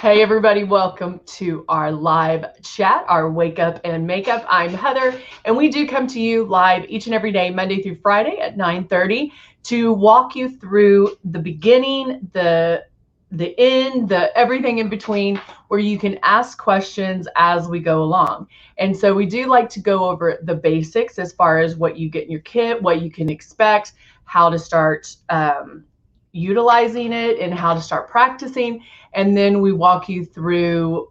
Hey everybody, welcome to our live chat, our wake up and makeup. I'm Heather, and we do come to you live each and every day, Monday through Friday at 9:30 to walk you through the beginning, the end, the everything in between, where you can ask questions as we go along. And so we do like to go over the basics as far as what you get in your kit, what you can expect, how to start utilizing it, and how to start practicing. And then we walk you through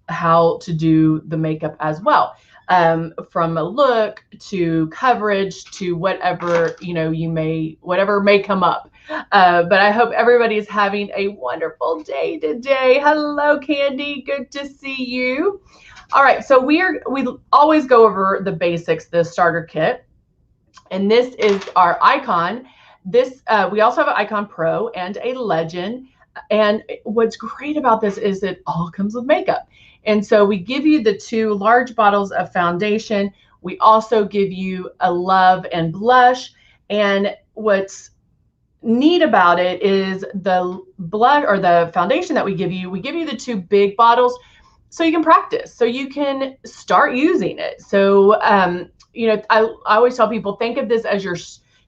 how to do the makeup as well, from a look to coverage to whatever whatever may come up. But I hope everybody is having a wonderful day today. Hello, Candy. Good to see you. All right, so we always go over the basics, the starter kit, and this is our icon. This we also have an Icon Pro and a Legend. And what's great about this is it all comes with makeup. And so we give you the 2 large bottles of foundation. We also give you a Love and blush. And what's neat about it is the blush or the foundation that we give you the 2 big bottles so you can practice, so you can start using it. So I always tell people, think of this as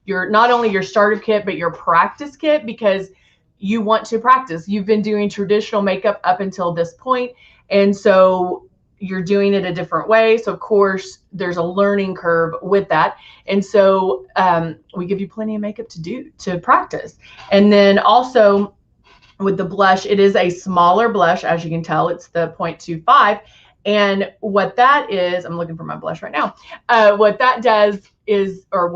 your not only your starter kit but your practice kit, because you want to practice. You've been doing traditional makeup up until this point, and so you're doing it a different way. So of course there's a learning curve with that, and so we give you plenty of makeup to practice. And then also with the blush, it is a smaller blush, as you can tell. It's the 0.25, and what that is, I'm looking for my blush right now. What that does is, or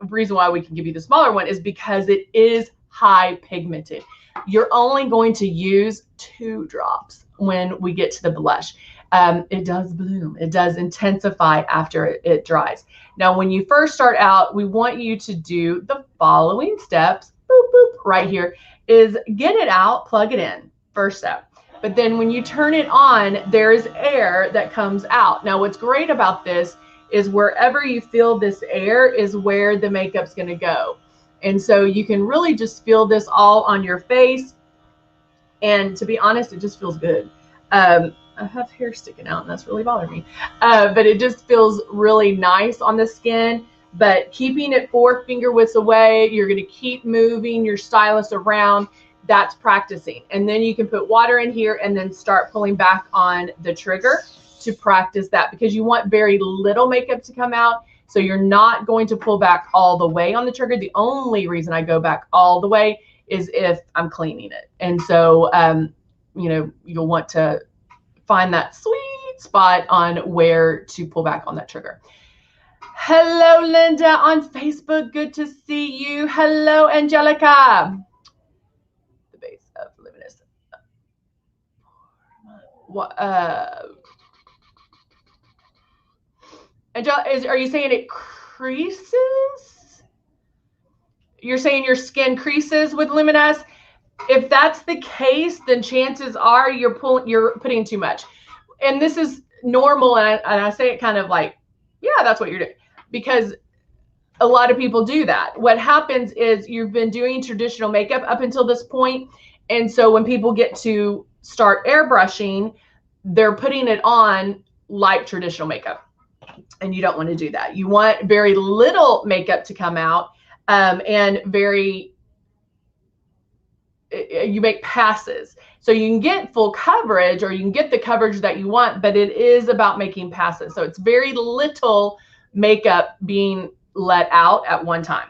reason why we can give you the smaller one is because it is high pigmented. You're only going to use 2 drops when we get to the blush. It does bloom. It does intensify after it dries. Now, when you first start out, we want you to do the following steps. Boop, boop, right here is get it out, plug it in, first step. But then when you turn it on, there's air that comes out. Now, what's great about this is wherever you feel this air is where the makeup's going to go. And so you can really just feel this all on your face. And to be honest, it just feels good. I have hair sticking out and that's really bothering me. But it just feels really nice on the skin. But keeping it 4 finger widths away, you're going to keep moving your stylus around. That's practicing. And then you can put water in here and then start pulling back on the trigger to practice that, because you want very little makeup to come out. So you're not going to pull back all the way on the trigger. The only reason I go back all the way is if I'm cleaning it. And so, you'll want to find that sweet spot on where to pull back on that trigger. Hello, Linda on Facebook. Good to see you. Hello, Angelica. The base of luminous. Angela, are you saying it creases? You're saying your skin creases with luminous? If that's the case, then chances are you're putting too much. And this is normal, and I say it kind of like, yeah, that's what you're doing, because a lot of people do that. What happens is you've been doing traditional makeup up until this point, and so when people get to start airbrushing, they're putting it on like traditional makeup. And you don't want to do that. You want very little makeup to come out, and you make passes. So you can get full coverage, or you can get the coverage that you want, but it is about making passes. So it's very little makeup being let out at one time.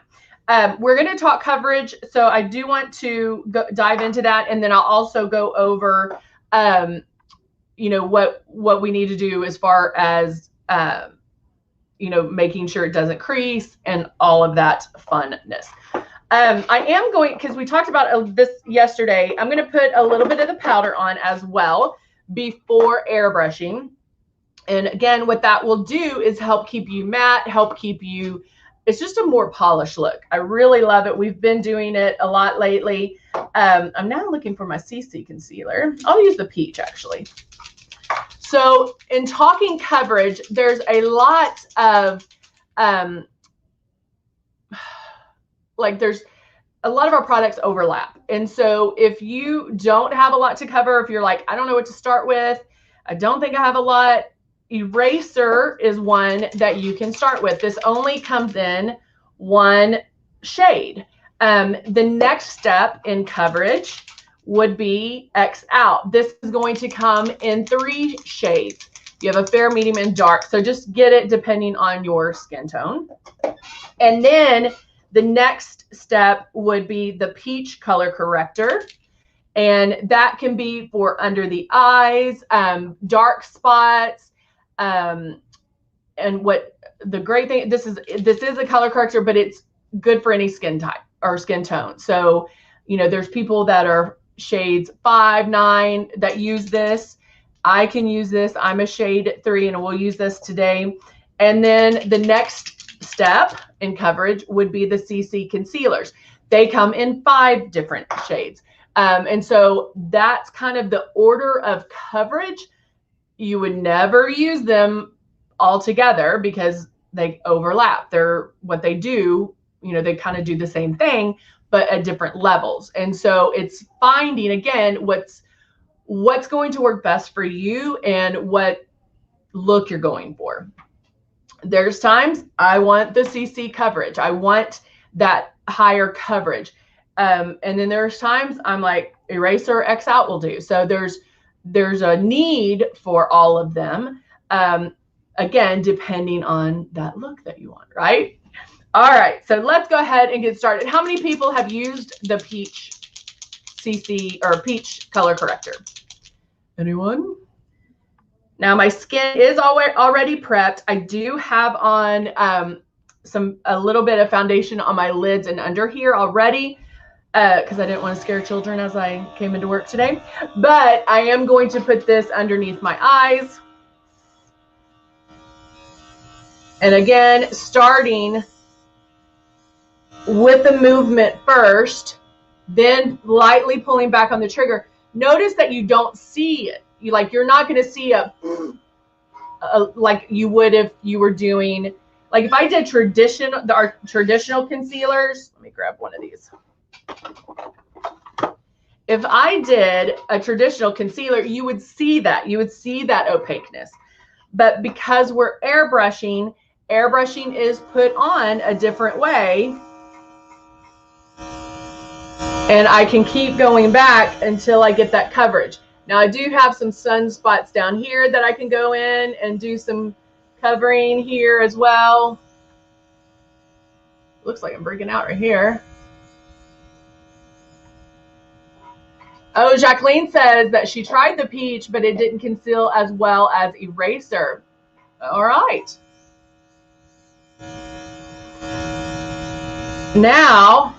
We're going to talk coverage. So I do want to dive into that. And then I'll also go over, what we need to do as far as, making sure it doesn't crease and all of that funness. I am going, because we talked about this yesterday, I'm going to put a little bit of the powder on as well before airbrushing. And again, what that will do is help keep you matte, it's just a more polished look. I really love it. We've been doing it a lot lately. I'm now looking for my CC concealer. I'll use the peach actually. So in talking coverage, there's a lot of, a lot of our products overlap. And so if you don't have a lot to cover, if you're like, I don't know what to start with, I don't think I have a lot, eraser is one that you can start with. This only comes in one shade. The next step in coverage would be X out. This is going to come in 3 shades. You have a fair, medium, and dark. So just get it depending on your skin tone. And then the next step would be the peach color corrector. And that can be for under the eyes, dark spots. And what the great thing, this is a color corrector, but it's good for any skin type or skin tone. So, you know, there's people that are shades 5, 9 that use this. I can use this. I'm a shade 3, and we'll use this today. And then the next step in coverage would be the CC concealers. They come in 5 different shades. And so that's kind of the order of coverage. You would never use them all together because they overlap. They're what they do, you know, they kind of do the same thing, but at different levels. And so it's finding, again, what's going to work best for you and what look you're going for. There's times I want the CC coverage. I want that higher coverage. And then there's times I'm like, eraser, X out will do. So there's a need for all of them. Again, depending on that look that you want, right? All right, so let's go ahead and get started. How many people have used the peach CC or peach color corrector? Anyone? Now my skin is already prepped. I do have on a little bit of foundation on my lids and under here already because I didn't want to scare children as I came into work today. But I am going to put this underneath my eyes. And again, starting with the movement first, then lightly pulling back on the trigger. Notice that you don't see it. You're not going to see a like you would if you were doing, like if I did our traditional concealers. Let me grab one of these. If I did a traditional concealer, you would see that. You would see that opaqueness. But because we're airbrushing is put on a different way. And I can keep going back until I get that coverage. Now I do have some sunspots down here that I can go in and do some covering here as well. Looks like I'm breaking out right here. Oh, Jacqueline says that she tried the peach, but it didn't conceal as well as eraser. All right. Now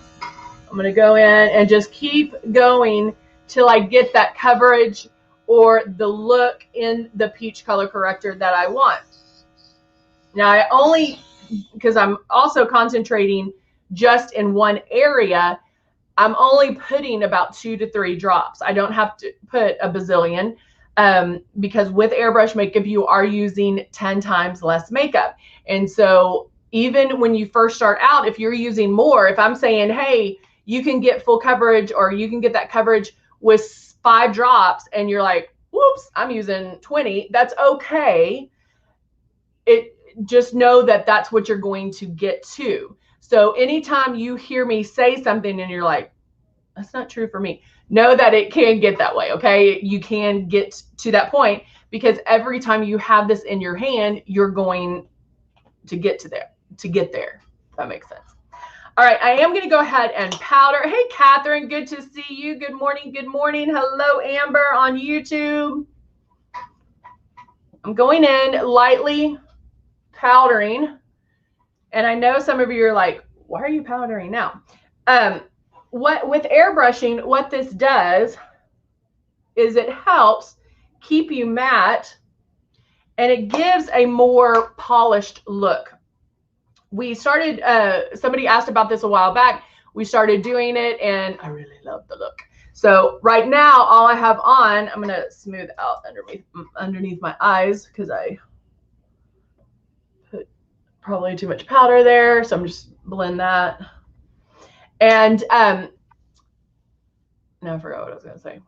I'm going to go in and just keep going till I get that coverage or the look in the peach color corrector that I want. Now I only, because I'm also concentrating just in one area, I'm only putting about 2 to 3 drops. I don't have to put a bazillion because with airbrush makeup, you are using 10 times less makeup. And so even when you first start out, if you're using more, if I'm saying, hey, you can get full coverage or you can get that coverage with 5 drops and you're like, whoops, I'm using 20, that's okay. Just know that that's what you're going to get to. So anytime you hear me say something and you're like, that's not true for me, know that it can get that way, okay? You can get to that point because every time you have this in your hand, you're going to get there. If that makes sense. All right, I am going to go ahead and powder. Hey, Catherine, good to see you. Good morning. Good morning. Hello, Amber on YouTube. I'm going in lightly powdering. And I know some of you are like, why are you powdering now? With airbrushing, what this does is it helps keep you matte and it gives a more polished look. We started, somebody asked about this a while back. We started doing it and I really love the look. So right now, all I have on, I'm going to smooth out underneath my eyes because I put probably too much powder there. So I'm just blend that. And now I forgot what I was going to say.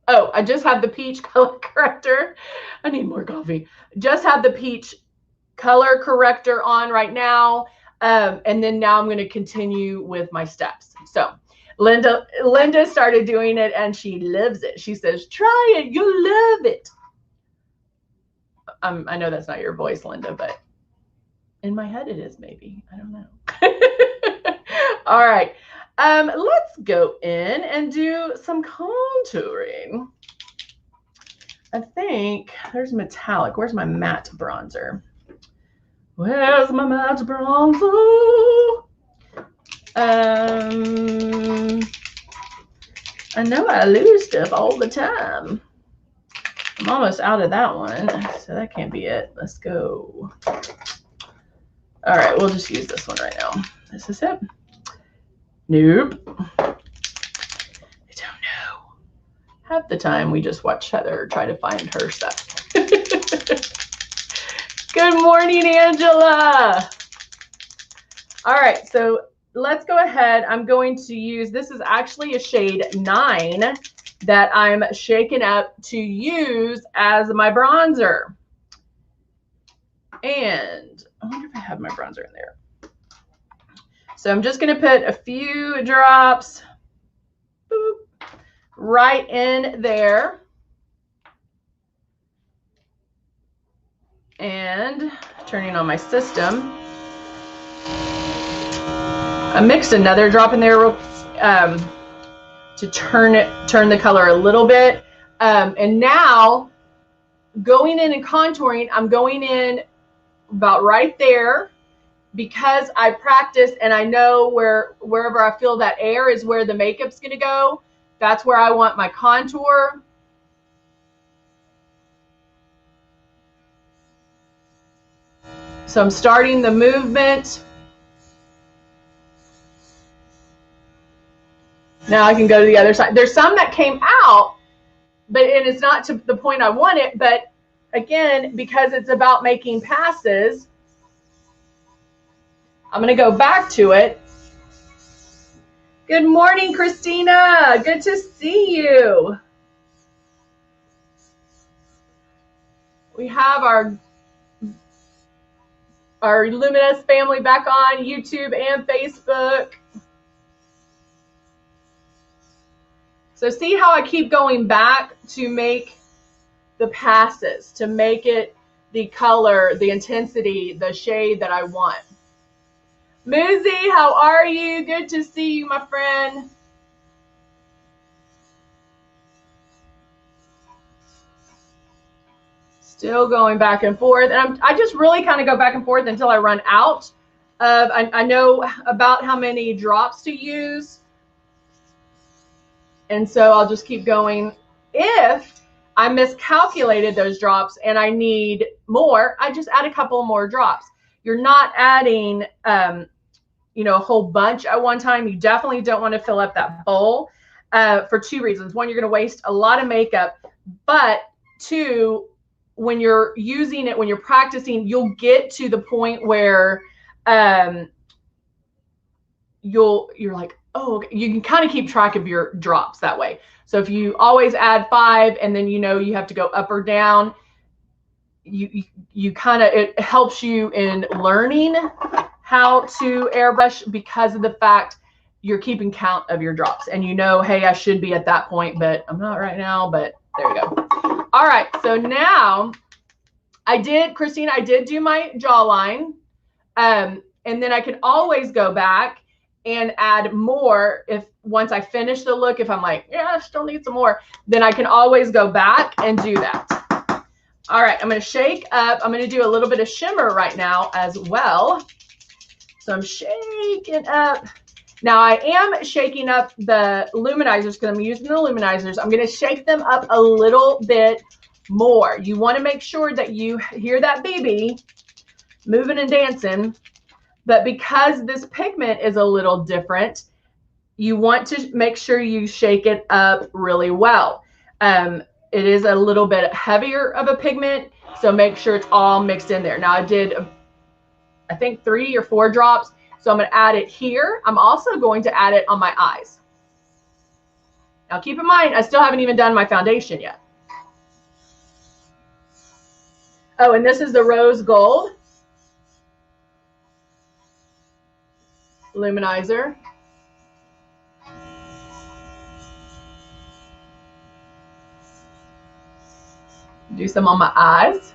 Oh, I just have the peach color corrector. I need more coffee. Just have the peach color corrector on right now. And then now I'm going to continue with my steps. So Linda started doing it and she loves it. She says, try it. You'll love it. I know that's not your voice, Linda, but in my head it is maybe. I don't know. All right. Let's go in and do some contouring. I think there's metallic. Where's my matte bronzer? Where's my matte bronzer? I know I lose stuff all the time. I'm almost out of that one, so that can't be it. Let's go. All right, we'll just use this one right now. This is it. Nope. I don't know. Half the time we just watch Heather try to find her stuff. Good morning, Angela. All right, so let's go ahead. I'm going to use, this is actually a shade 9 that I'm shaking up to use as my bronzer. And I wonder if I have my bronzer in there. So I'm just going to put a few drops boop, right in there. And turning on my system. I mixed another drop in there to turn the color a little bit. And now going in and contouring, I'm going in about right there because I practiced and I know wherever I feel that air is where the makeup's going to go. That's where I want my contour. So I'm starting the movement. Now I can go to the other side. There's some that came out, but it's not to the point I want it. But again, because it's about making passes, I'm going to go back to it. Good morning, Christina. Good to see you. We have our Luminous family back on YouTube and Facebook. So see how I keep going back to make the passes, to make it the color, the intensity, the shade that I want. Muzi, how are you? Good to see you, my friend. Still going back and forth. And I just really kind of go back and forth until I run out of, I know about how many drops to use. And so I'll just keep going. If I miscalculated those drops and I need more, I just add a couple more drops. You're not adding, you know, a whole bunch at one time. You definitely don't want to fill up that bowl for two reasons. One, you're going to waste a lot of makeup, but two, when you're using it, when you're practicing, you'll get to the point where you're like, oh, okay. You can kind of keep track of your drops that way. So if you always add 5 and then you know you have to go up or down, you kind of, it helps you in learning how to airbrush because of the fact you're keeping count of your drops and you know, hey, I should be at that point, but I'm not right now, but there you go. All right, so now Christine, I did do my jawline, and then I can always go back and add more if once I finish the look. If I'm like, yeah, I still need some more, then I can always go back and do that. All right, I'm going to shake up. I'm going to do a little bit of shimmer right now as well. So I'm shaking up. Now I am shaking up the luminizers because I'm using the luminizers. I'm going to shake them up a little bit more. You want to make sure that you hear that baby moving and dancing. But because this pigment is a little different, you want to make sure you shake it up really well. It is a little bit heavier of a pigment, so make sure it's all mixed in there. Now I did, I think 3 or 4 drops, So I'm going to add it here. I'm also going to add it on my eyes. Now keep in mind, I still haven't even done my foundation yet. Oh, and this is the rose gold luminizer. Do some on my eyes.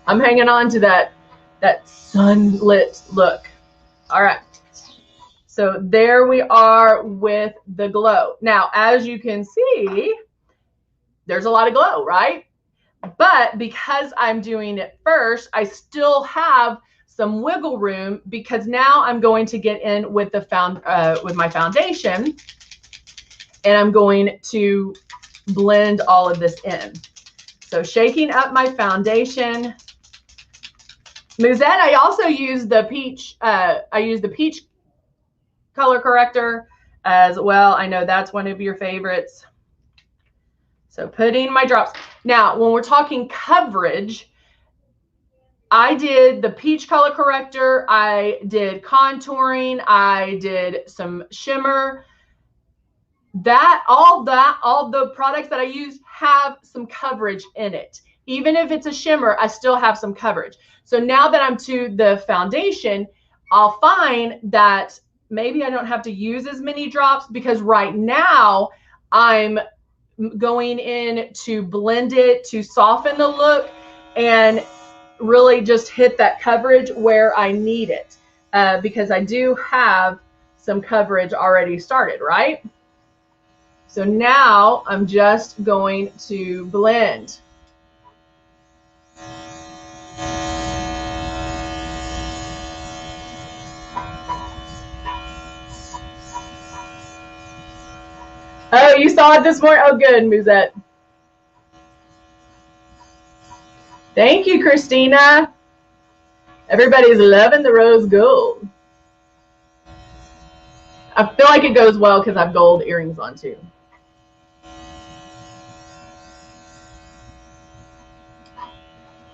I'm hanging on to that sunlit look. All right. So there we are with the glow. Now, as you can see, there's a lot of glow, right? But because I'm doing it first, I still have some wiggle room because now I'm going to get in with with my foundation, and I'm going to blend all of this in. So shaking up my foundation. Musette, I also use the peach. I use the peach color corrector as well. I know that's one of your favorites. So putting my drops. Now, when we're talking coverage, I did the peach color corrector. I did contouring. I did some shimmer. All the products that I use have some coverage in it. Even if it's a shimmer, I still have some coverage. So now that I'm to the foundation, I'll find that maybe I don't have to use as many drops because right now I'm going in to blend it, to soften the look, and really just hit that coverage where I need it, because I do have some coverage already started, right? So now I'm just going to blend. Oh, you saw it this morning? Oh, good, Musette. Thank you, Christina. Everybody's loving the rose gold. I feel like it goes well because I have gold earrings on too.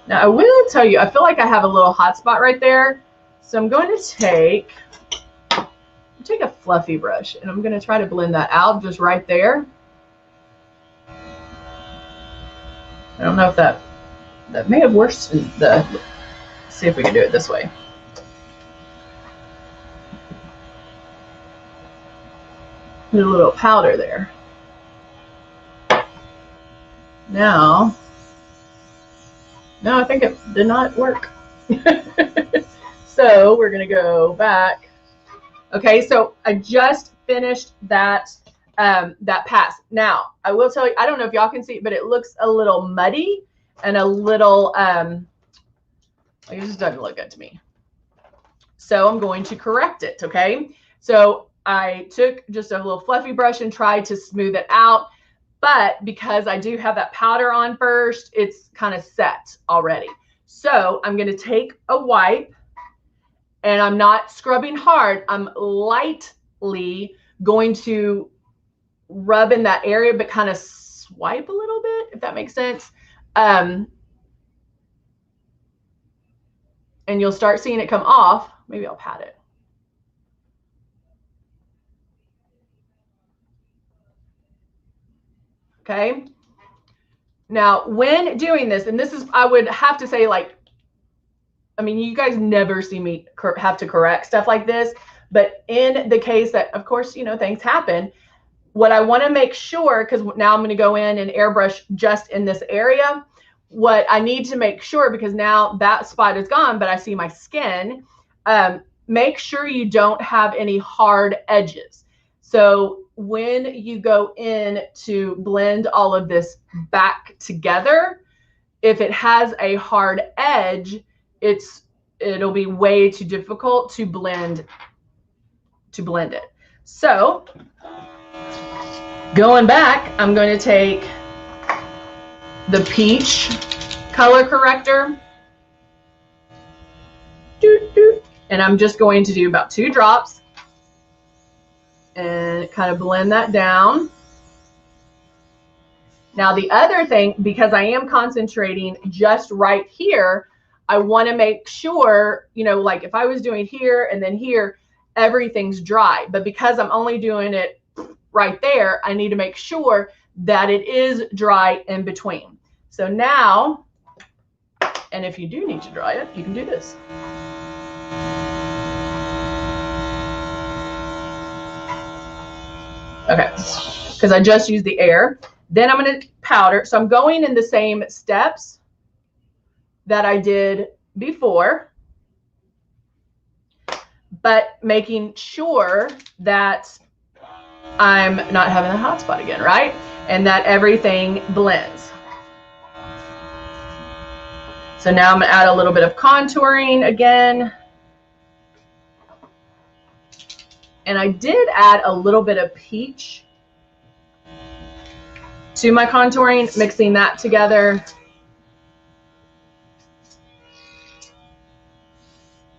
Now I will tell you, I feel like I have a little hot spot right there. So I'm going to take a fluffy brush and I'm going to try to blend that out just right there. I don't know if that may have worsened the, let's see if we can do it this way. Put a little powder there. Now, no, I think it did not work. So we're going to go back. Okay, so I just finished that that pass. Now, I will tell you, I don't know if y'all can see it, but it looks a little muddy and a little, it just doesn't look good to me. So I'm going to correct it, okay? So I took just a little fluffy brush and tried to smooth it out, but because I do have that powder on first, it's kind of set already. So I'm going to take a wipe, and I'm not scrubbing hard. I'm lightly going to rub in that area, but kind of swipe a little bit, if that makes sense. And you'll start seeing it come off. Maybe I'll pat it. Okay. Now, when doing this, and this is, I would have to say, like, I mean, you guys never see me have to correct stuff like this, but in the case that, of course, you know, things happen, what I want to make sure, because now I'm going to go in and airbrush just in this area, what I need to make sure, because now that spot is gone, but I see my skin, make sure you don't have any hard edges. So when you go in to blend all of this back together, if it has a hard edge, it'll be way too difficult to blend it. So going back, I'm going to take the peach color corrector, and I'm just going to do about 2 drops and kind of blend that down. Now the other thing, because I am concentrating just right here, I want to make sure, you know, like if I was doing here and then here, everything's dry. But because I'm only doing it right there, I need to make sure that it is dry in between. So now, and if you do need to dry it, you can do this. Okay, because I just used the air. Then I'm going to powder. So I'm going in the same steps that I did before, but making sure that I'm not having a hot spot again, right? And that everything blends. So now I'm going to add a little bit of contouring again. And I did add a little bit of peach to my contouring, mixing that together.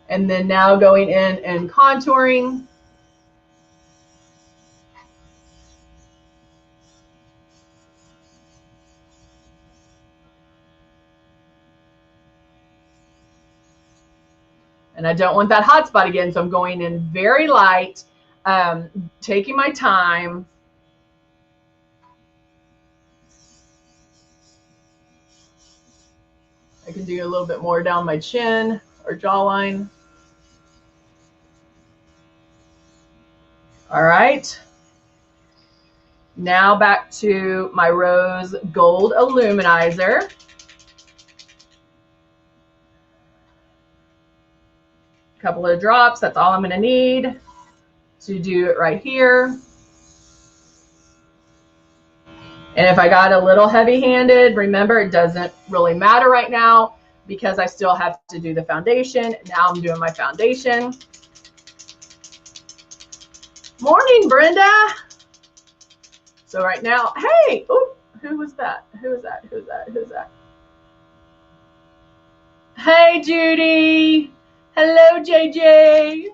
And then now going in and contouring. And I don't want that hot spot again, so I'm going in very light, taking my time. I can do a little bit more down my chin or jawline. All right. Now back to my rose gold illuminizer. A couple of drops, that's all I'm going to need to do it right here. And if I got a little heavy-handed, remember, it doesn't really matter right now because I still have to do the foundation. Now I'm doing my foundation. Morning, Brenda. So right now, hey, ooh, who was that? Who is that? Who's that? Who's that? Hey, Judy. Hello, JJ.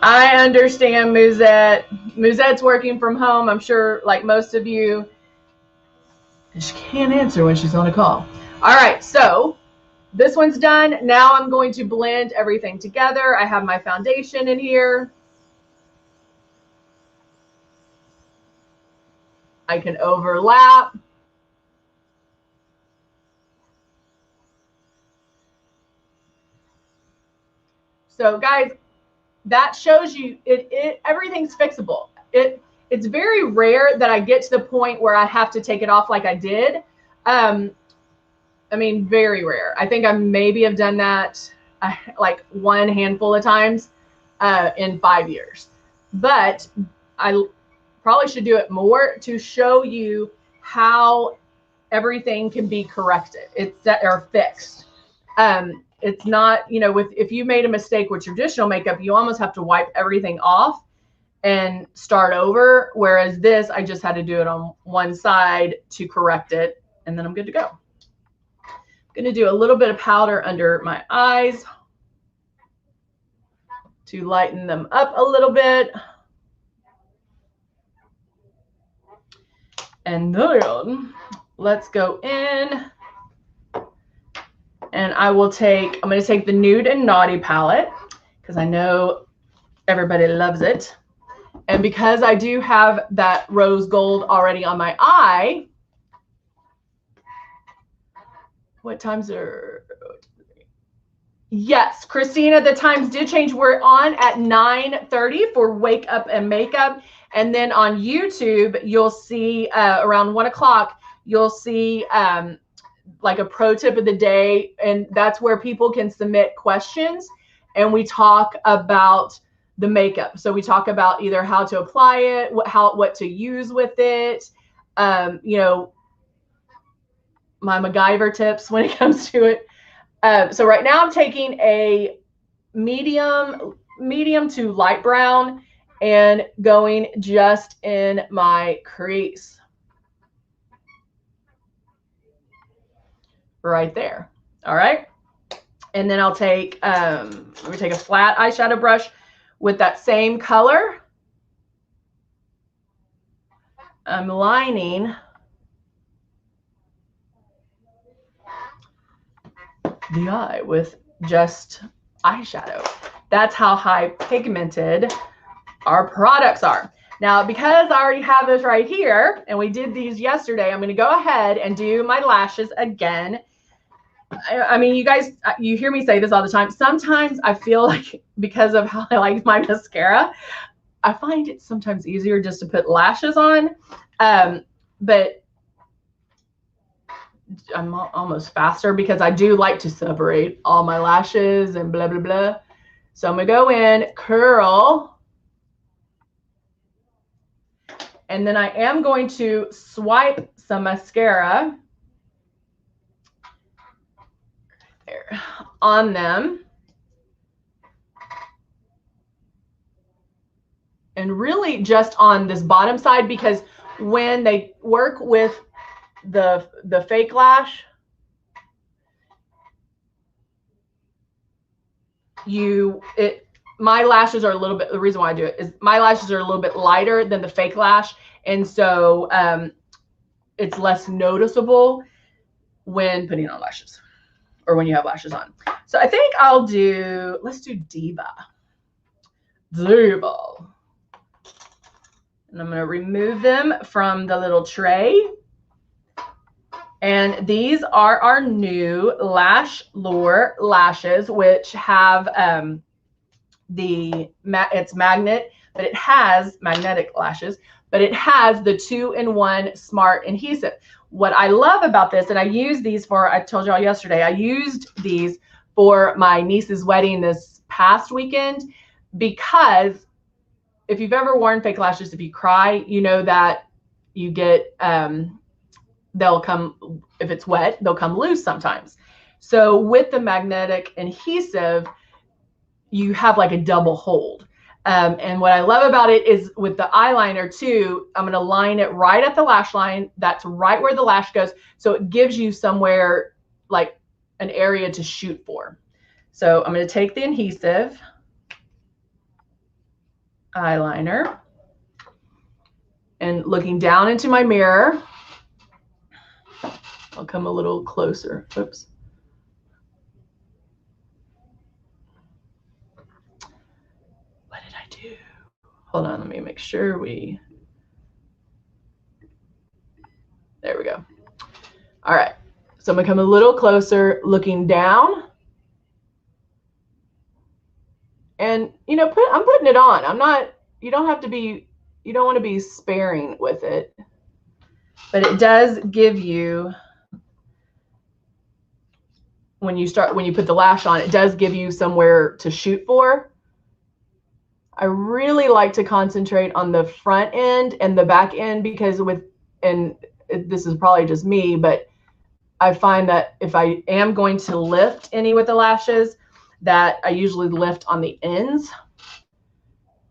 I understand, Musette. Musette's working from home. I'm sure, like most of you, she can't answer when she's on a call. All right, so this one's done. Now I'm going to blend everything together. I have my foundation in here. I can overlap. So guys, that shows you everything's fixable. It's very rare that I get to the point where I have to take it off like I did. I mean, very rare. I think I maybe have done that like one handful of times in 5 years. But I probably should do it more to show you how everything can be corrected. It's or fixed. It's not, you know, if you made a mistake with traditional makeup, you almost have to wipe everything off and start over. Whereas this, I just had to do it on one side to correct it, and then I'm good to go. I'm going to do a little bit of powder under my eyes to lighten them up a little bit. And then let's go in. And I'm going to take the Nude and Naughty palette because I know everybody loves it. And because I do have that rose gold already on my eye, what times are, yes, Christina, the times did change. We're on at 9:30 for Wake Up and Makeup. And then on YouTube, you'll see around 1 o'clock, you'll see like a pro tip of the day, and that's where people can submit questions and we talk about the makeup. So we talk about either how to apply it, what to use with it, you know, my MacGyver tips when it comes to it. So right now I'm taking a medium to light brown and going just in my crease. Right there. All right. And then I'll take, let me take a flat eyeshadow brush with that same color. I'm lining the eye with just eyeshadow. That's how high pigmented our products are. Now, because I already have this right here and we did these yesterday, I'm going to go ahead and do my lashes again. I mean, you guys, you hear me say this all the time. Sometimes I feel like because of how I like my mascara, I find it sometimes easier just to put lashes on. But I'm almost faster because I do like to separate all my lashes and blah, blah, blah. So I'm going to go in, curl. And then I am going to swipe some mascara there on them. And really just on this bottom side, because when they work with the fake lash, my lashes are a little bit, the reason why I do it is my lashes are a little bit lighter than the fake lash. And so it's less noticeable when putting on lashes or when you have lashes on. So I think let's do Diva. And I'm going to remove them from the little tray. And these are our new Lash Lure lashes, which have it's magnet, but it has magnetic lashes, but it has the 2-in-1 smart adhesive. What I love about this, and I use these for, I told y'all yesterday, I used these for my niece's wedding this past weekend, because if you've ever worn fake lashes, if you cry, you know that you get, they'll come, if it's wet, they'll come loose sometimes. So with the magnetic adhesive, you have like a double hold. And what I love about it is with the eyeliner too, I'm going to line it right at the lash line. That's right where the lash goes. So it gives you somewhere like an area to shoot for. So I'm going to take the adhesive eyeliner and looking down into my mirror, I'll come a little closer. Oops. What did I do? Hold on, let me make sure there we go. All right, so I'm gonna come a little closer, looking down. And, you know, I'm putting it on. You don't want to be sparing with it. But it does give you, when you put the lash on, it does give you somewhere to shoot for. I really like to concentrate on the front end and the back end, because this is probably just me, but I find that if I am going to lift any with the lashes, that I usually lift on the ends.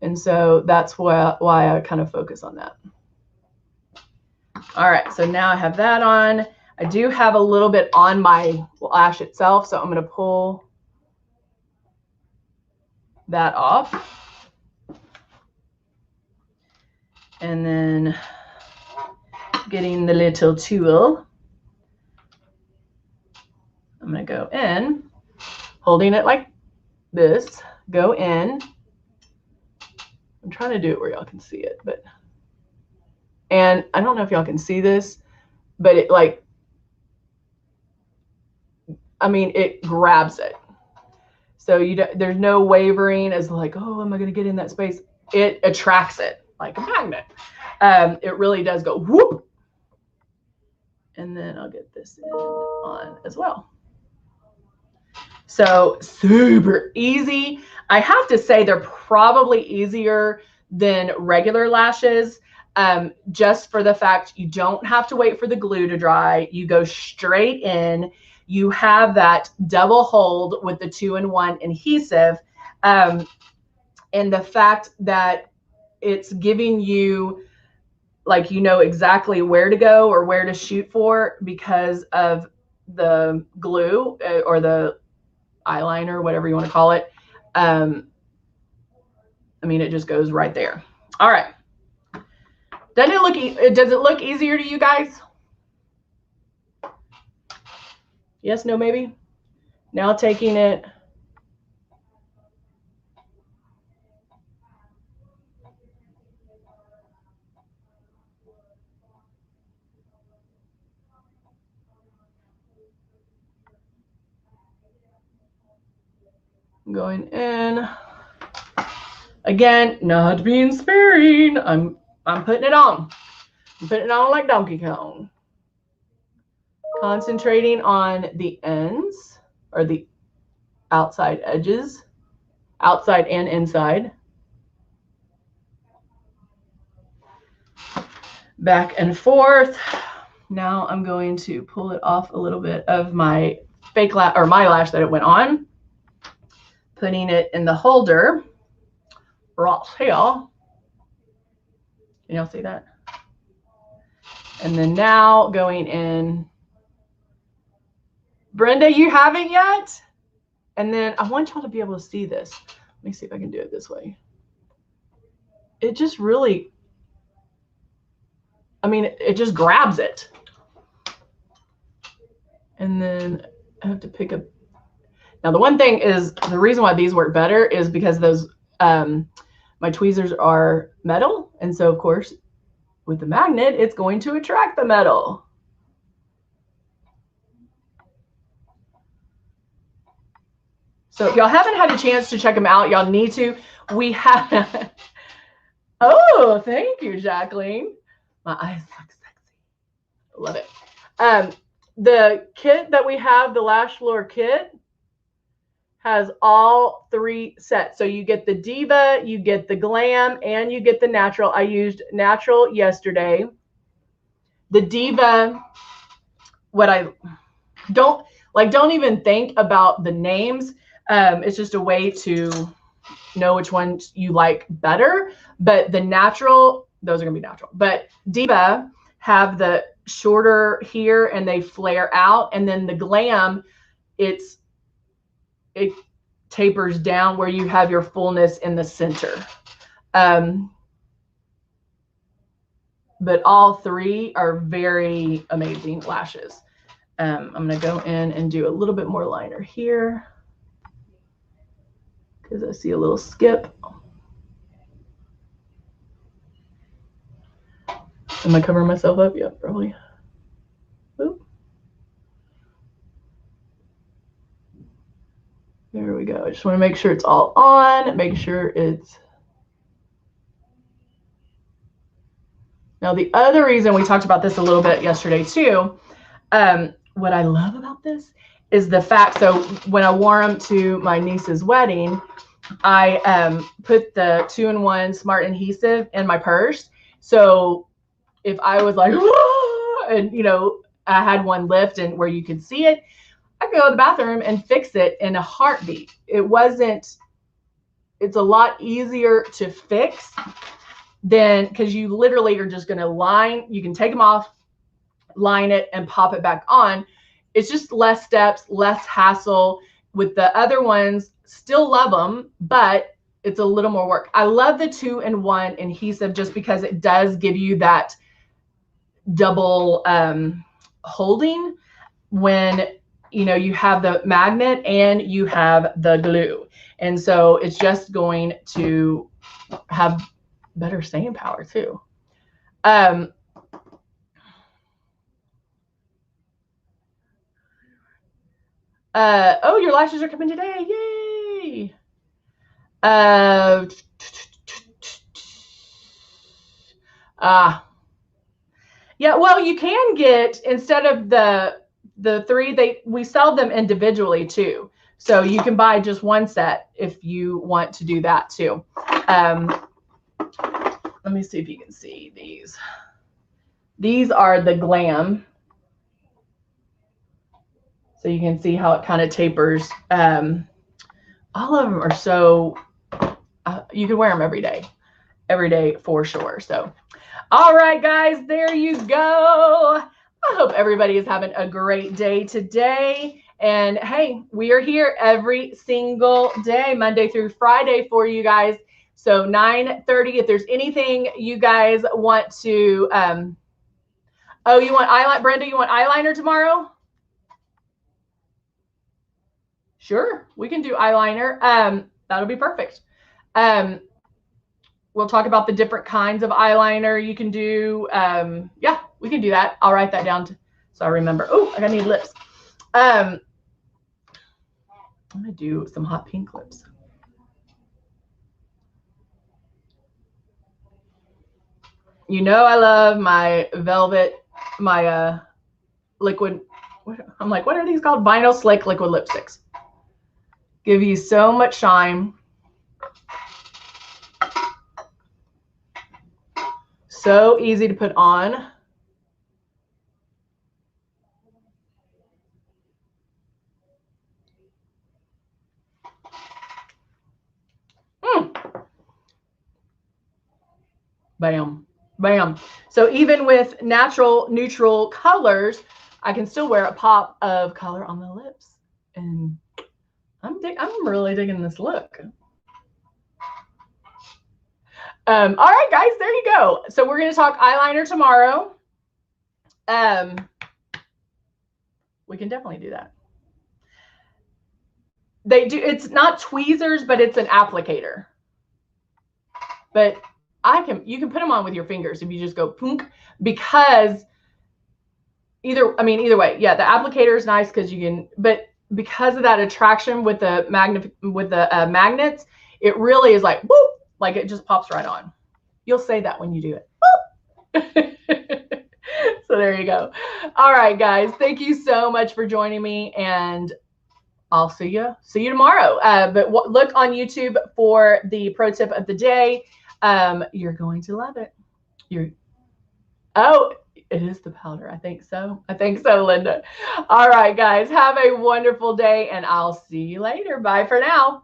And so that's why I kind of focus on that. All right, so now I have that on. I do have a little bit on my lash itself, so I'm going to pull that off. And then getting the little tool, I'm going to go in, holding it like this, go in. I'm trying to do it where y'all can see it, and I don't know if y'all can see this, but it it grabs it. So there's no wavering as like, oh, am I going to get in that space? It attracts it like a magnet. It really does go whoop. And then I'll get this on as well. So super easy. I have to say they're probably easier than regular lashes, just for the fact you don't have to wait for the glue to dry. You go straight in. You have that double hold with the 2-in-1 adhesive, and the fact that it's giving you, like, you know exactly where to go or where to shoot for because of the glue or the eyeliner, whatever you want to call it. I mean, it just goes right there. All right. Does it look easier to you guys? Yes, no, maybe? Now taking it going in. Again, not being sparing. I'm putting it on. I'm putting it on like Donkey Kong. Concentrating on the ends or the outside edges, outside and inside. Back and forth. Now I'm going to pull it off a little bit of my fake lash or my lash that it went on. Putting it in the holder right here. Can y'all see that? And then now going in. Brenda, you haven't yet? And then I want y'all to be able to see this. Let me see if I can do it this way. It just really, I mean, it just grabs it. And then I have to pick up. Now the one thing is, the reason why these work better is because those, my tweezers are metal. And so of course, with the magnet, it's going to attract the metal. So if y'all haven't had a chance to check them out, y'all need to. We have, oh, thank you, Jacqueline. My eyes look sexy. Love it. The kit that we have, the Lash Lure kit, has all 3 sets. So you get the Diva, you get the Glam, and you get the Natural. I used Natural yesterday. The Diva, what I don't even think about the names. It's just a way to know which ones you like better. But the Natural, those are gonna be natural. But Diva have the shorter here and they flare out. And then the Glam, it tapers down where you have your fullness in the center. But all 3 are very amazing lashes. I'm gonna go in and do a little bit more liner here because I see a little skip. Am I covering myself up? Yeah, probably. Oop. There we go. I just want to make sure it's all on, make sure it's. Now, the other reason we talked about this a little bit yesterday too, what I love about this is the fact, so when I wore them to my niece's wedding, I put the 2-in-1 Smart Adhesive in my purse. So if I was like, and you know, I had one lift and where you could see it, I could go to the bathroom and fix it in a heartbeat. It's a lot easier to fix than, because you literally are just going to line, you can take them off, line it and pop it back on. It's just less steps, less hassle. With the other ones, still love them, but it's a little more work. I love the 2-in-1 adhesive just because it does give you that double holding when you have the magnet and you have the glue. And so it's just going to have better staying power too. Oh, your lashes are coming today. Yay. Yeah, well, you can get, instead of the 3, we sell them individually too. So you can buy just one set if you want to do that too. Let me see if you can see these. These are the Glam. So you can see how it kind of tapers. All of them are so, you can wear them every day for sure. So, all right, guys, there you go. I hope everybody is having a great day today. And hey, we are here every single day, Monday through Friday for you guys. So 9:30, if there's anything you guys want to, oh, you want eyeliner, Brenda, you want eyeliner tomorrow? Sure, we can do eyeliner. That'll be perfect. We'll talk about the different kinds of eyeliner you can do. Yeah, we can do that. I'll write that down so I remember. Oh, I need lips. I'm gonna do some hot pink lips. You know I love my velvet, my liquid. I'm like, what are these called? Vinyl Slick liquid lipsticks. Give you so much shine. So easy to put on. Bam, bam. So even with natural neutral colors, I can still wear a pop of color on the lips. And I'm really digging this look. All right, guys, there you go. So we're going to talk eyeliner tomorrow. We can definitely do that. They do. It's not tweezers, but it's an applicator. But you can put them on with your fingers if you just go punk, because either way, yeah, the applicator is nice because you can, but because of that attraction with the magnets, it really is like whoop, like it just pops right on. You'll say that when you do it. So there you go. All right, guys, thank you so much for joining me, and I'll see you tomorrow. But look on YouTube for the pro tip of the day. You're going to love it. Oh, it is the powder. I think so, Linda. All right, guys, have a wonderful day, and I'll see you later. Bye for now.